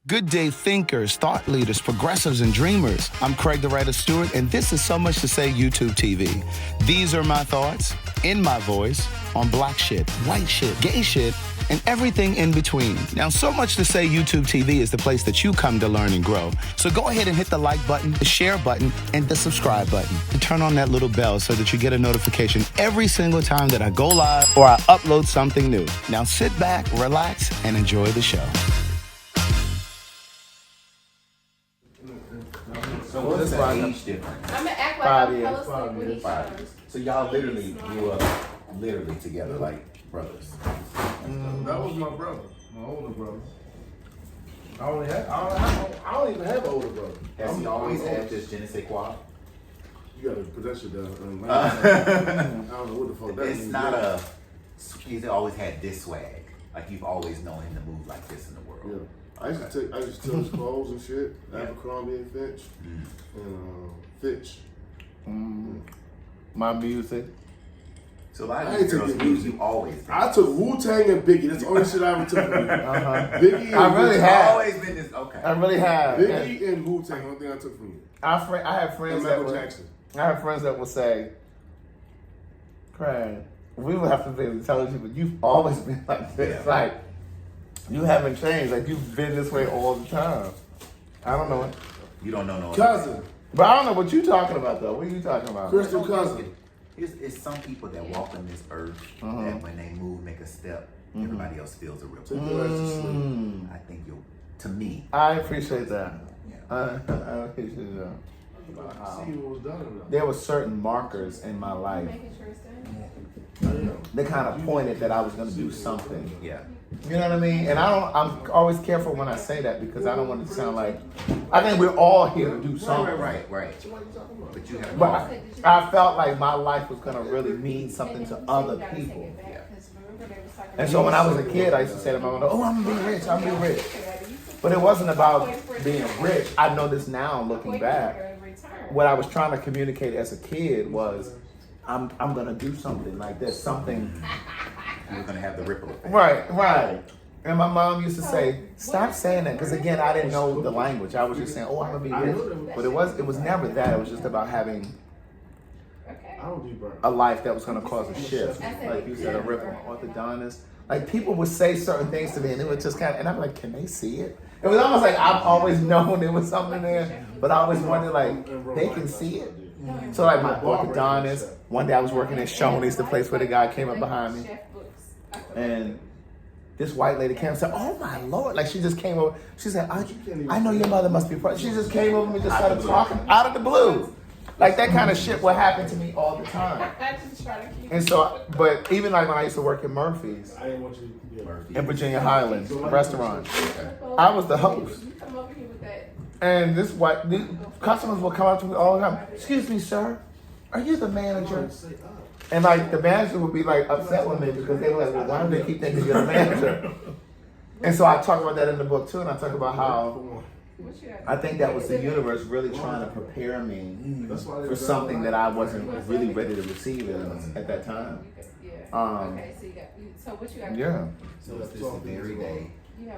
Good day thinkers, thought leaders, progressives, and dreamers. I'm CraigTheWriter Stewart, and this is So Much to Say YouTube TV. These are my thoughts, in my voice, on black shit, white shit, gay shit, and everything in between. Now, So Much to Say YouTube TV is the place that you come to learn and grow. So go ahead and hit the like button, the share button, and the subscribe button. And turn on that little bell so that you get a notification every single time that I go live or I upload something new. Now sit back, relax, and enjoy the show. So what's the age difference? I'm gonna act like I'm hella asleep when he comes. So y'all literally grew up together like brothers. That was my brother, my older brother. I don't even have an older brother. Has he always had this je ne sais quoi? You gotta put that shit down. I don't know what the fuck that It's means. not he's always had this swag. Like you've always known him to move like this in the world. Yeah. I used to steal his clothes and shit. Abercrombie and Fitch. And Fitch. My music. So a lot I of ain't these girls taking use music. you always. I took Wu-Tang and Biggie. That's the only shit I ever took from you. Biggie and I really Wu-Tang. have. Always been this. Okay. I really have. Biggie and Wu-Tang, the only thing I took from you. I have friends And that Michael would, Jackson. I have friends that will say, Craig, we would have to be able to tell you, but you've always been like this. Yeah. Like, you haven't changed. Like, you've been this way all the time. I don't know it. You don't know no Cousin. But I don't know what you're talking about, though. What are you talking about? Crystal Cousin. It's some people that walk on this earth that when they move, make a step, everybody else feels a ripple. Take your ass to sleep. I think to me, I appreciate that. yeah. I appreciate that. See what was done enough. There were certain markers in my life Making sure it's done. that kind of pointed that I was going to do something. Yeah. You know what I mean? And I'm always careful when I say that because I don't want it to sound like, I think we're all here to do something. Right. But you have But I felt like my life was going to really mean something to other people. And so when I was a kid, I used to say to my mother, oh, I'm going to be rich, I'm going to be rich. But it wasn't about being rich. I know this now looking back. What I was trying to communicate as a kid was, I'm going to do something. Like there's something. you're gonna have the ripple effect. Right. And my mom used to say, stop saying that. Because again, I didn't know the language. I was just saying, oh, I'm going to be rich. But it was never that. It was just about having a life that was going to cause a shift. Like you said, a ripple. Orthodontist. Like people would say certain things to me and it would just kind of, and I'm like, can they see it? It was almost like I've always known there was something there, but I always wondered like, they can see it. So like my orthodontist, one day I was working at Shoney's, the place where the guy came up behind me. And this white lady came and said, oh my Lord. Like she just came over. She said, I know your mother must be pregnant. She just came over and just started talking out of the blue. Like that kind of shit would happen to me all the time. And so, but even like when I used to work at Murphy's in Virginia Highlands restaurant, I was the host. And these customers will come up to me all the time. Excuse me, sir, are you the manager? And like the manager would be like upset with me because they were like, well, why do they keep thinking you're the manager? And so I talk about that in the book too, and I talk about how I think that was the universe really trying to prepare me for something that I wasn't really ready to receive at that time. So what you got? Yeah. So it's this very day,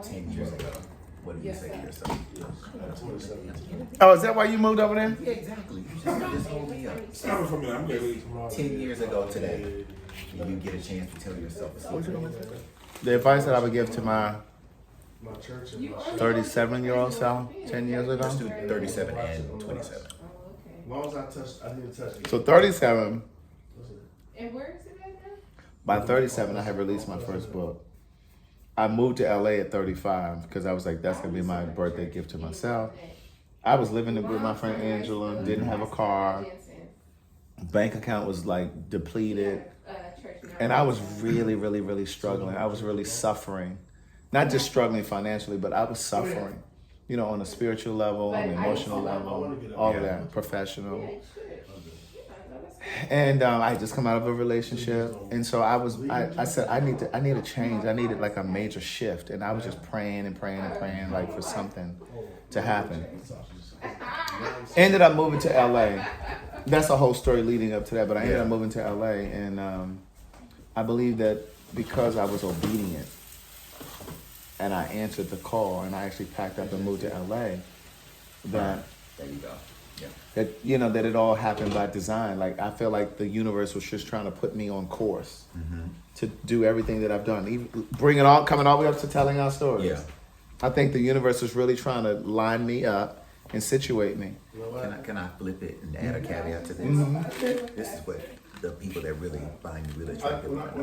10 years ago. What do you say to yourself? Oh, is that why you moved over there? Yeah, exactly. You just hold me up. 10 years ago today, you get a chance to tell yourself a story. The advice that I would give to my 37-year-old self 10 years ago. Let's do 37 and 27. As long as I need to touch you. So 37, And where is it at now? by 37, I had released my first book. I moved to LA at 35 because I was like, that's going to be my birthday gift to myself. I was living with my friend Angela, didn't have a car. Bank account was like depleted. And I was really, really, really struggling. I was really suffering. Not just struggling financially, but I was suffering. You know, on a spiritual level, on an emotional level, all of that, professional. And I just come out of a relationship, and so I said I need a change. I needed like a major shift, and I was just praying and praying and praying like for something to happen. Ended up moving to LA. That's a whole story leading up to that, but I ended up moving to LA, and I believe that because I was obedient, and I answered the call, and I actually packed up and moved to LA, that There you go. Yeah. that that it all happened by design. Like I feel like the universe was just trying to put me on course to do everything that I've done, even coming all the way up to telling our stories. Yeah. I think the universe was really trying to line me up and situate me. Can I flip it and add a caveat to this? This is what the people that really find you really attractive want to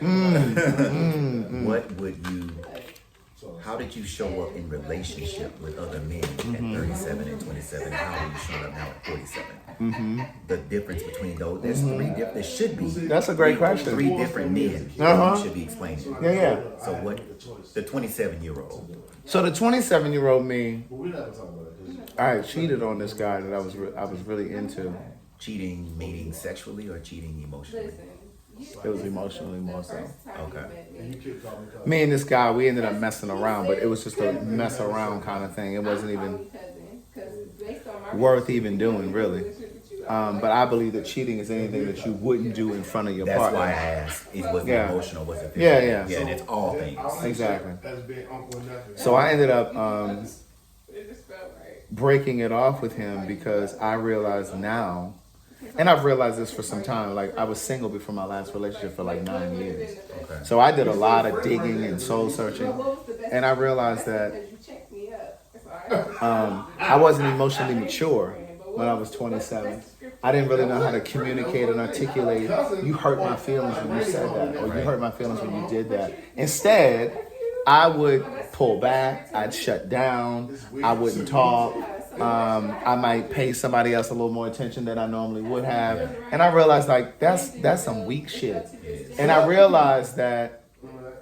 know. What would you? How did you show up in relationship with other men at 37 and 27? How are you showing up now at 47? The difference between those, there's three different, there should be. That's a great question. Three different men you should be explaining. Yeah. So what, the 27-year-old. So the 27-year-old me, I cheated on this guy that I was really into. Cheating meaning sexually or cheating emotionally? It was emotionally more so. Okay. Me and this guy, we ended up messing around, but it was just a mess around kind of thing. It wasn't even worth even doing, really. But I believe that cheating is anything that you wouldn't do in front of your That's partner. why I asked. Was it emotional? Was it physical? Yeah. Yeah, and it's all things. Exactly. So I ended up breaking it off with him because I realized now, and I've realized this for some time, like I was single before my last relationship for like 9 years. Okay. So I did a lot of digging and soul searching, and I realized that I wasn't emotionally mature when I was 27. I didn't really know how to communicate and articulate, you hurt my feelings when you said that, or you hurt my feelings when you did that. Instead, I would pull back, I'd shut down, I wouldn't talk. I might pay somebody else a little more attention than I normally would have. And I realized like that's some weak shit. And I realized that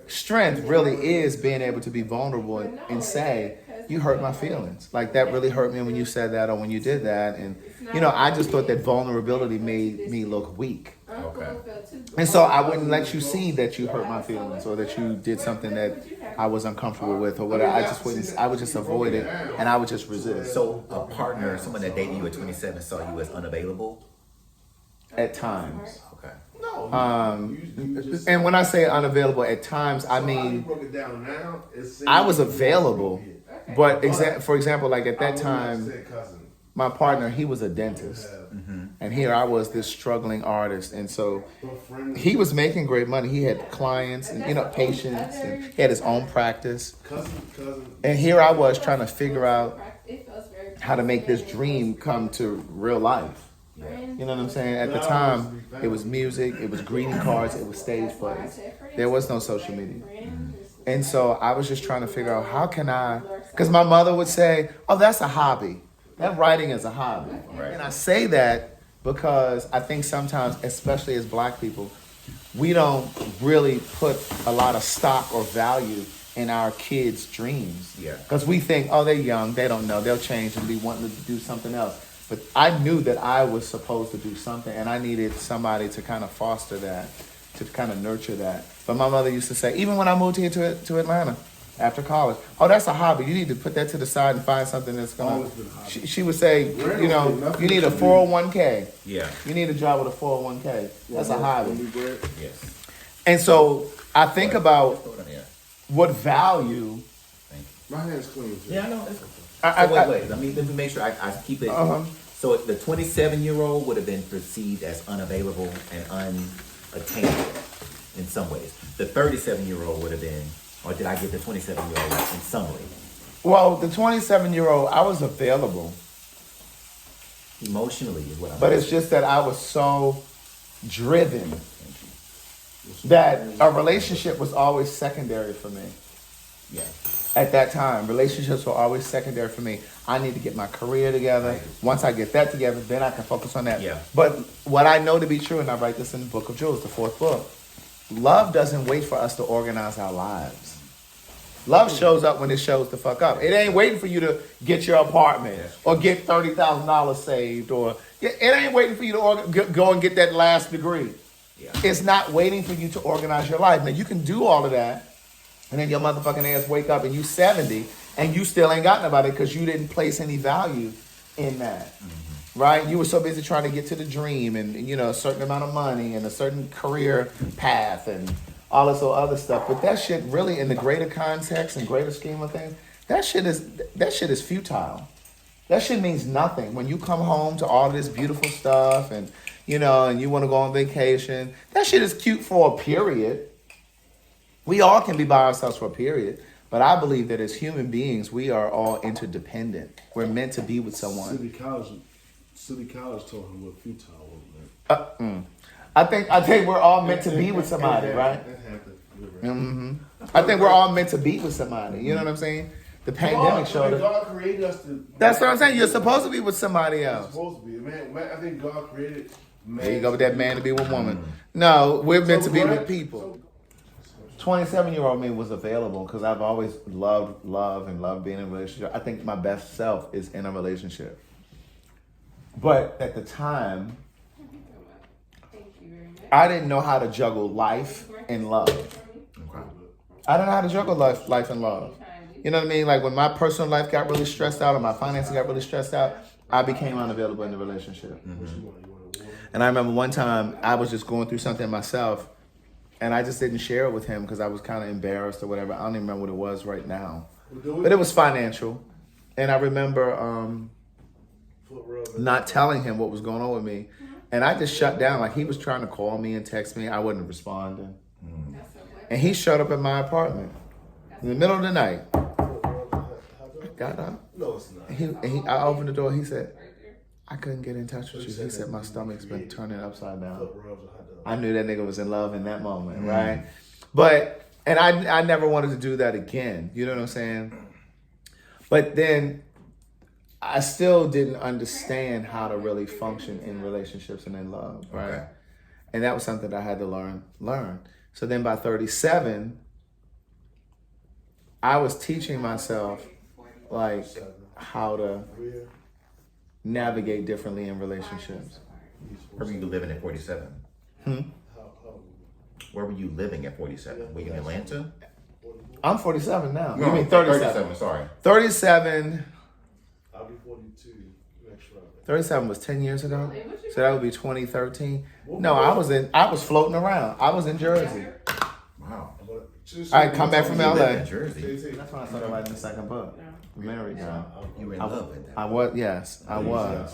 strength really is being able to be vulnerable and say, you hurt my feelings. Like that really hurt me when you said that or when you did that. And I just thought that vulnerability made me look weak. Okay. And so I wouldn't let you see that you hurt my feelings or that you did something that I was uncomfortable with or whatever. I would just avoid it and I would just resist. So a partner, someone that dated you at 27 saw you as unavailable? At times. Okay. And when I say unavailable at times, I mean, I was available, but for example, like at that time, my partner, he was a dentist. And here I was, this struggling artist. And so he was making great money. He had clients and, patients, and he had his own practice. And here I was trying to figure out how to make this dream come to real life. You know what I'm saying? At the time, it was music, it was greeting cards, it was stage plays. There was no social media. And so I was just trying to figure out how can I, because my mother would say, oh, that's a hobby. That writing is a hobby. Right. And I say that because I think sometimes, especially as Black people, we don't really put a lot of stock or value in our kids' dreams. Yeah. Because we think, oh, they're young, they don't know, they'll change and be wanting to do something else. But I knew that I was supposed to do something, and I needed somebody to kind of foster that, to kind of nurture that. But my mother used to say, even when I moved here to Atlanta after college, oh, that's a hobby. You need to put that to the side and find something that's going to... She would say, you need a 401k. Yeah. You need a job with a 401k. That's a hobby. Yes. And so I think about what value... My hand's clean. Yeah, I know. Wait. Let me make sure I keep it. So the 27-year-old would have been perceived as unavailable and unattainable in some ways. The 37-year-old would have been, or did I get the 27-year-old in summary? Well, the 27-year-old, I was available. Emotionally is what I'm But it's just that I was so driven that a relationship was always secondary for me. Yeah. At that time, relationships were always secondary for me. I need to get my career together. Once I get that together, then I can focus on that. Yeah. But what I know to be true, and I write this in the Book of Jewels, the 4th book, love doesn't wait for us to organize our lives. Love shows up when it shows the fuck up. It ain't waiting for you to get your apartment or get $30,000 saved, or it ain't waiting for you to go and get that last degree. Yeah. It's not waiting for you to organize your life. Now, you can do all of that, and then your motherfucking ass wake up and you 70 and you still ain't got nobody because you didn't place any value in that. Right? You were so busy trying to get to the dream and a certain amount of money and a certain career path and all this other stuff. But that shit really, in the greater context and greater scheme of things, that shit is futile. That shit means nothing. When you come home to all this beautiful stuff and, you know, and you want to go on vacation, that shit is cute for a period. We all can be by ourselves for a period. But I believe that as human beings, we are all interdependent. We're meant to be with someone. City College told him what futile was, man. I think we're all meant to be with somebody, right? I think we're all meant to be with somebody. You know what I'm saying? The pandemic showed us. God created us to. That's what I'm saying. You're supposed to be with somebody You're else. supposed to be, man. I think God created. Man, There you go with that man to be with woman. No, we're meant to be with people. 27-year-old me was available because I've always loved love and loved being in a relationship. I think my best self is in a relationship. But at the time, I didn't know how to juggle life and love. I didn't know how to juggle life and love. You know what I mean? Like when my personal life got really stressed out or my finances got really stressed out, I became unavailable in the relationship. And I remember one time I was just going through something myself and I just didn't share it with him because I was kind of embarrassed or whatever. I don't even remember what it was right now. But it was financial. And I remember not telling him what was going on with me. And I just shut down. Like he was trying to call me and text me. I wasn't responding. And he showed up at my apartment in the middle of the night. Got up. No, it's not. I opened the door. He said, I couldn't get in touch with you. He said, my stomach's been turning upside down. I knew that nigga was in love in that moment, right? But, and I never wanted to do that again. You know what I'm saying? But then I still didn't understand how to really function in relationships and in love, right? Okay. And that was something that I had to learn. So then by 37, I was teaching myself like how to navigate differently in relationships. Where were you living at 47? Where were you living at 47? Were you in Atlanta? I'm 47 now. No, You mean 37? 37, sorry. 37. I'll be 42 next Friday. 37 was 10 years ago. So that would be 2013. No, I was floating around. I was in Jersey. Wow. I come back from You lived LA. in Jersey. That's when I started writing the second book. Married now. You were in love with that. I was, yes, I was.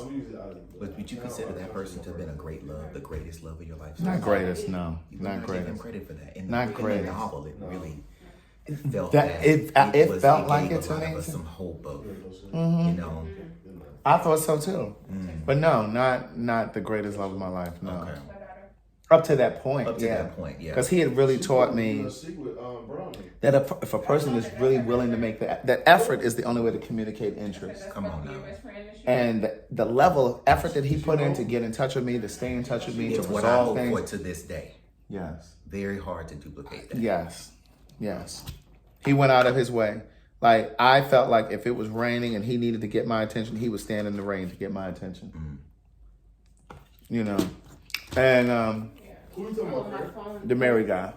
But would you consider that person to have been a great love, the greatest love of your life? Not greatest, no. You would Not give him greatest. credit for that. Not in greatest. the novel, it really felt That- that it felt like gave it to a lot me. of us some hope of, you know. I thought so too. But no, not the greatest love of my life, no. Okay. Up to that point, Up to yeah. that point, yeah. Because he had really taught me that if a person is really willing to make that effort is the only way to communicate interest. Come on now. And the level of effort that he put in to get in touch with me, to stay in touch with me, It's to what I resolve hope for things. to this day. Yes. Very hard to duplicate that. Yes. He went out of his way. Like, I felt like if it was raining and he needed to get my attention, he would stand in the rain to get my attention. You know. And Who you talking about? the married guy.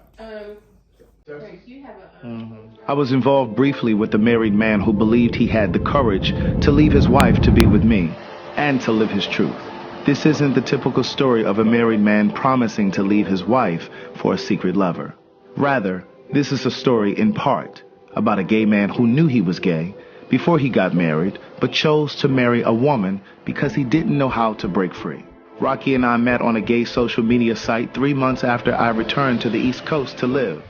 You have a I was involved briefly with the married man who believed he had the courage to leave his wife to be with me and to live his truth. This isn't the typical story of a married man promising to leave his wife for a secret lover. Rather, this is a story in part about a gay man who knew he was gay before he got married, but chose to marry a woman because he didn't know how to break free. Rocky and I met on a gay social media site 3 months after I returned to the East Coast to live,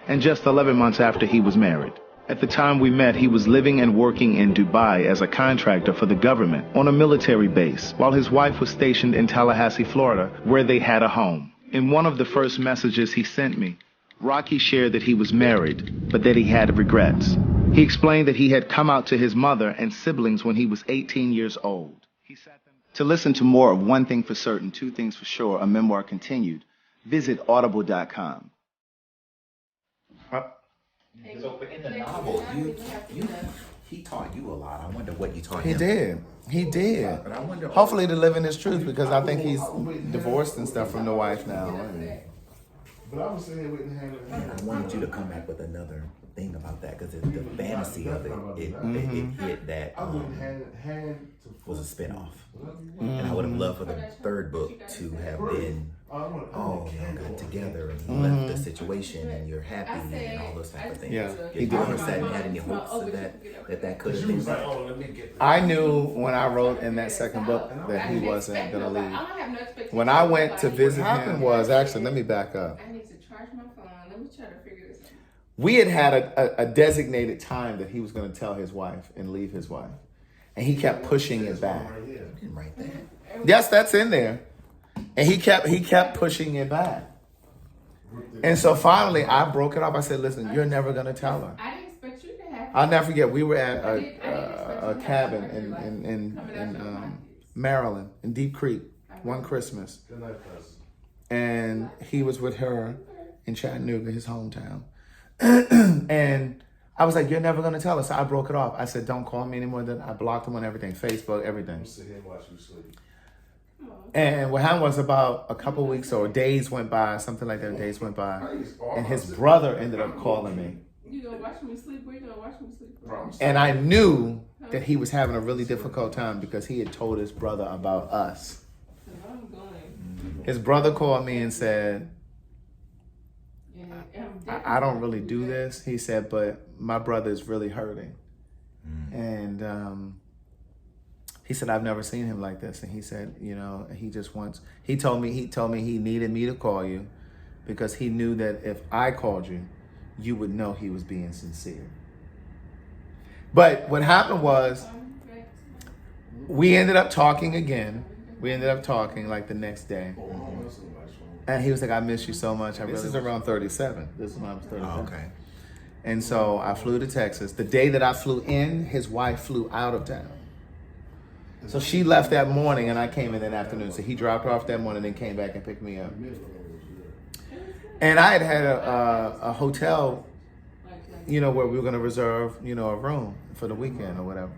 and just 11 months after he was married. At the time we met, he was living and working in Dubai as a contractor for the government on a military base, while his wife was stationed in Tallahassee, Florida, where they had a home. In one of the first messages he sent me, Rocky shared that he was married, but that he had regrets. He explained that he had come out to his mother and siblings when he was 18 years old. To listen to more of One Thing for Certain, Two Things for Sure, a memoir continued, visit audible.com. So, but in the novel, he taught you a lot. I wonder what you taught He him. He did. But I wonder. Hopefully to live in his truth, because I think he's divorced and stuff from the wife now. But I was saying with hand in hand. I wanted you to come back with another thing about that because the fantasy of it hit that I went hand in hand to was a spinoff. And I would have loved for the third book to have been y'all got together and he left the situation and you're happy and all those type of things. Yeah, Did you ever sat and had any hopes of that could have been? I knew when I wrote in that second book that he wasn't gonna leave. When I went to visit him, actually, let me back up. I need to charge my phone. Let me try to figure this out. We had a designated time that he was gonna tell his wife and leave his wife, and he kept pushing it back. You didn't write that. Yes, that's in there. And he kept pushing it back. And so finally I broke it off. I said, listen, you're never gonna tell her. I didn't expect you to have. I'll never forget, we were at a cabin in Maryland, in Deep Creek, one Christmas. And he was with her in Chattanooga, his hometown. And I was like, you're never gonna tell us. So I broke it off. I said, don't call me anymore. Then I blocked him on everything, Facebook, everything. And what happened was about a couple weeks or days went by, something like that, days went by. And his brother ended up calling me. You gonna watch me sleep? Where you gonna watch me sleep? And I knew that he was having a really difficult time because he had told his brother about us. I'm going. His brother called me and said, I don't really do this. He said, but my brother is really hurting. And he said, I've never seen him like this. And he said, you know, he told me he needed me to call you because he knew that if I called you, you would know he was being sincere. But what happened was we ended up talking again. We ended up talking like the next day. And he was like, I miss you so much. This is around 37. This is when I was 37. Oh, okay. And so I flew to Texas. The day that I flew in, his wife flew out of town. So she left that morning and I came in that afternoon. So he dropped her off that morning and came back and picked me up. And I had a hotel, you know, where we were going to reserve, you know, a room for the weekend or whatever.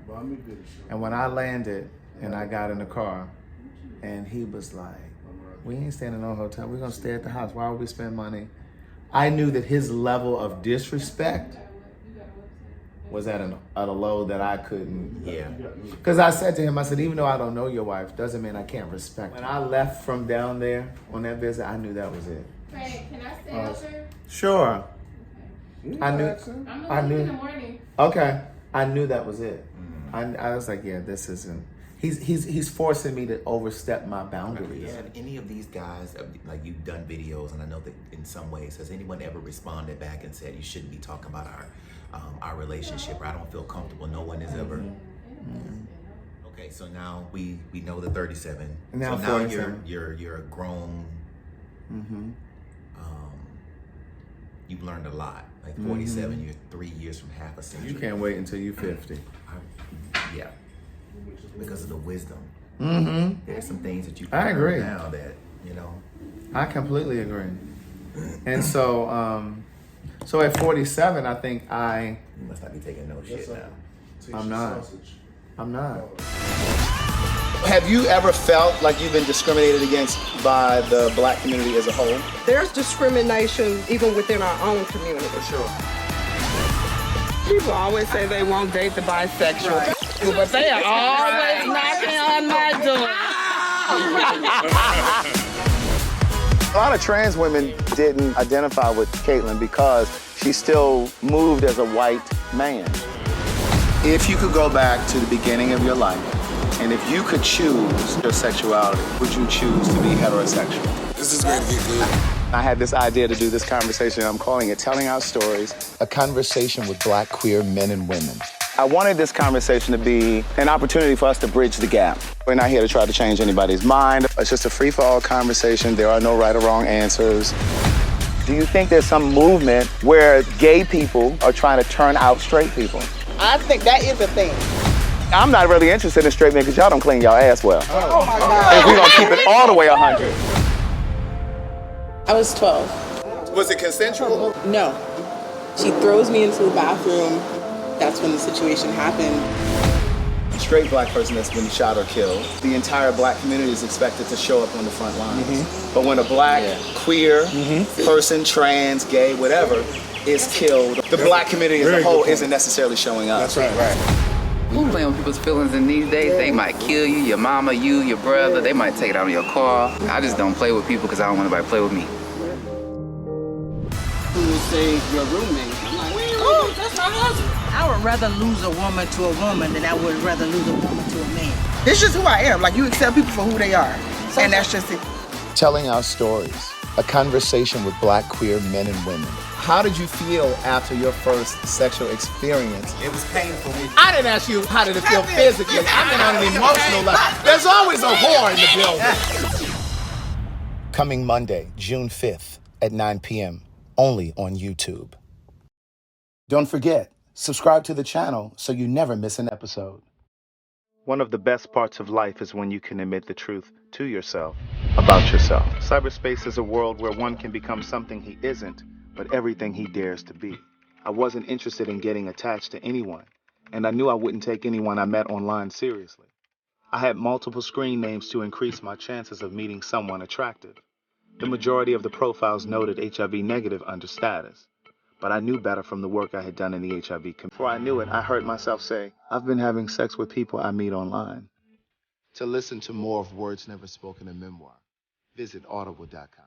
And when I landed and I got in the car and he was like, we ain't staying in no hotel. We're going to stay at the house. Why would we spend money? I knew that his level of disrespect was at a low that I couldn't. Yeah. Because I said to him, I said, even though I don't know your wife, doesn't mean I can't respect her. When I left from down there on that visit, I knew that was it. Craig, can I stay over? Sure. I knew. I'm gonna leave in the morning. Okay. I knew that was it. I was like, yeah, this isn't. He's forcing me to overstep my boundaries. Yeah, any of these guys, like you've done videos, and I know that in some ways, has anyone ever responded back and said you shouldn't be talking about our relationship, or I don't feel comfortable? No one has ever. Okay, so now we know the 37. Now so now 47. you're a grown. You've learned a lot. Like 47, you're 3 years from half a century. You can't wait until you're 50. Yeah. Because of the wisdom. There's some things that you can I agree. learn now that, you know. I completely agree. And so, so at 47, I think You must not be taking no shit now. I'm not. Have you ever felt like you've been discriminated against by the black community as a whole? There's discrimination even within our own community. For sure. People always say they won't date the bisexual, but they are always knocking on my door. A lot of trans women didn't identify with Caitlyn because she still moved as a white man. If you could go back to the beginning of your life, and if you could choose your sexuality, would you choose to be heterosexual? This is going to get good. I had this idea to do this conversation. I'm calling it Telling Our Stories, a conversation with black queer men and women. I wanted this conversation to be an opportunity for us to bridge the gap. We're not here to try to change anybody's mind. It's just a free-for-all conversation. There are no right or wrong answers. Do you think there's some movement where gay people are trying to turn out straight people? I think that is a thing. I'm not really interested in straight men because y'all don't clean y'all ass well. Oh my God. If we're gonna keep it all the way 100. I was 12. Was it consensual? No. She throws me into the bathroom. That's when the situation happened. A straight black person that's been shot or killed, the entire black community is expected to show up on the front lines. But when a black, queer person, trans, gay, whatever, is killed, the black community as a whole isn't necessarily showing up. That's right. Who playing with people's feelings in these days? They might kill you, your mama, you, your brother. They might take it out of your car. I just don't play with people because I don't want anybody to play with me. Who would say your roommate? I'm like, oh, that's my husband. I would rather lose a woman to a woman than I would rather lose a woman to a man. It's just who I am. Like, you accept people for who they are. And that's just it. Telling our stories, a conversation with Black queer men and women. How did you feel after your first sexual experience? It was painful. I didn't ask you how did it feel physically. I meant on an emotional level. There's always a whore in the building. Coming Monday, June 5th at 9 p.m., only on YouTube. Don't forget, subscribe to the channel so you never miss an episode. One of the best parts of life is when you can admit the truth to yourself about yourself. Cyberspace is a world where one can become something he isn't, but everything he dares to be. I wasn't interested in getting attached to anyone, and I knew I wouldn't take anyone I met online seriously. I had multiple screen names to increase my chances of meeting someone attractive. The majority of the profiles noted HIV negative under status, but I knew better from the work I had done in the HIV community. Before I knew it, I heard myself say, I've been having sex with people I meet online. To listen to more of Words Never Spoken in Memoir, visit audible.com.